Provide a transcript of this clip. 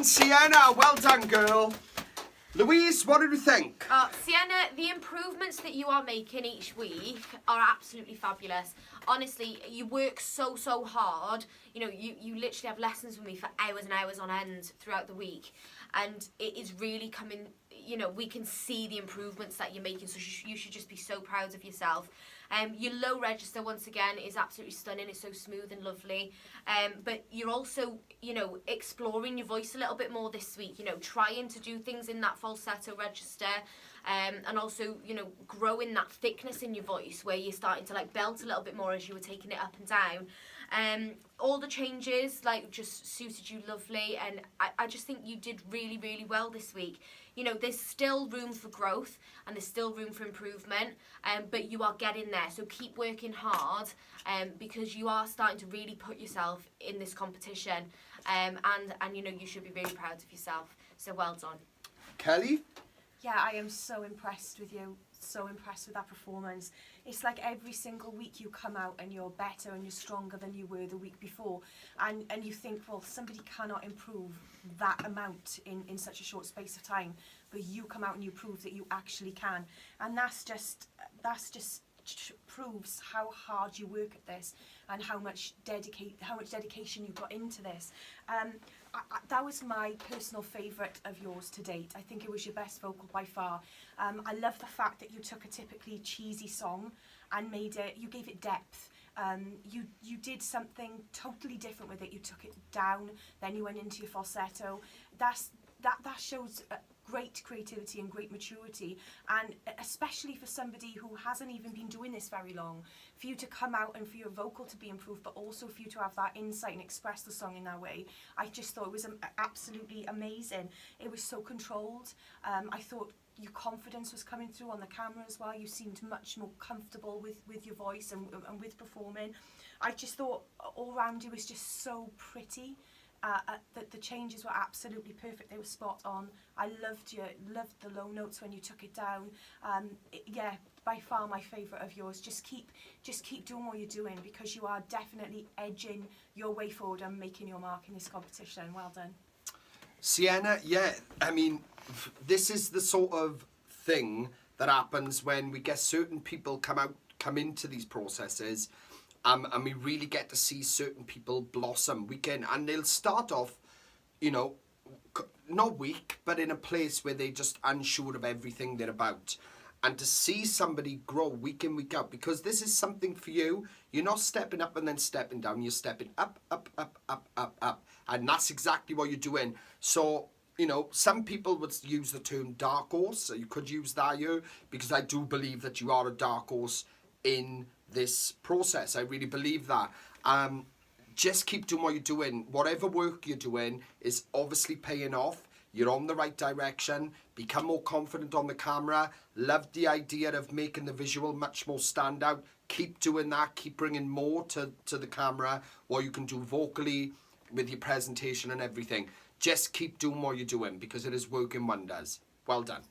Sienna, well done, girl. Louise, what did you think? Sienna, the improvements that you are making each week are absolutely fabulous. Honestly, you work so hard. You know, you literally have lessons with me for hours and hours on end throughout the week. And it is really coming, you know, we can see the improvements that you're making. So you should just be so proud of yourself. Your low register, once again, is absolutely stunning. It's so smooth and lovely. But you're also, you know, exploring your voice a little bit more this week, you know, trying to do things in that falsetto register, and also, you know, growing that thickness in your voice where you're starting to like belt a little bit more as you were taking it up and down. All the changes like just suited you lovely, and I just think you did really well this week. You know, there's still room for growth and there's still room for improvement, but you are getting there. So keep working hard, because you are starting to really put yourself in this competition, and you know, you should be really proud of yourself. So well done. Kelly? Yeah, I am so impressed with you. So impressed with that performance. It's like every single week you come out and you're better and you're stronger than you were the week before, and you think, well, somebody cannot improve that amount in such a short space of time, but you come out and you prove that you actually can, and that's just proves how hard you work at this and how much dedication you got into this. That was my personal favourite of yours to date. I think it was your best vocal by far. I love the fact that you took a typically cheesy song and you gave it depth. You did something totally different with it. You took it down, then you went into your falsetto. That shows great creativity and great maturity, and especially for somebody who hasn't even been doing this very long, for you to come out and for your vocal to be improved, but also for you to have that insight and express the song in that way. I just thought it was absolutely amazing. It was so controlled. I thought your confidence was coming through on the camera as well. You seemed much more comfortable with your voice and with performing. I just thought all around you was just so pretty. That the changes were absolutely perfect. They were spot on. I loved the low notes when you took it down. Yeah, by far my favourite of yours. Just keep doing what you're doing, because you are definitely edging your way forward and making your mark in this competition. Well done. Sienna, yeah, I mean, this is the sort of thing that happens when we get certain people come into these processes, and we really get to see certain people blossom week in, and they'll start off, you know, not weak, but in a place where they're just unsure of everything they're about. And to see somebody grow week in, week out, because this is something for you. You're not stepping up and then stepping down. You're stepping up, up, up, up, up, up. And that's exactly what you're doing. So, you know, some people would use the term dark horse. So you could use that here, because I do believe that you are a dark horse in this process. I really believe that. Just keep doing what you're doing. Whatever work you're doing is obviously paying off. You're on the right direction. Become more confident on the camera. Love the idea of making the visual much more stand out. Keep doing that. Keep bringing more to the camera, what you can do vocally with your presentation and everything. Just keep doing what you're doing, because it is working wonders. Well done.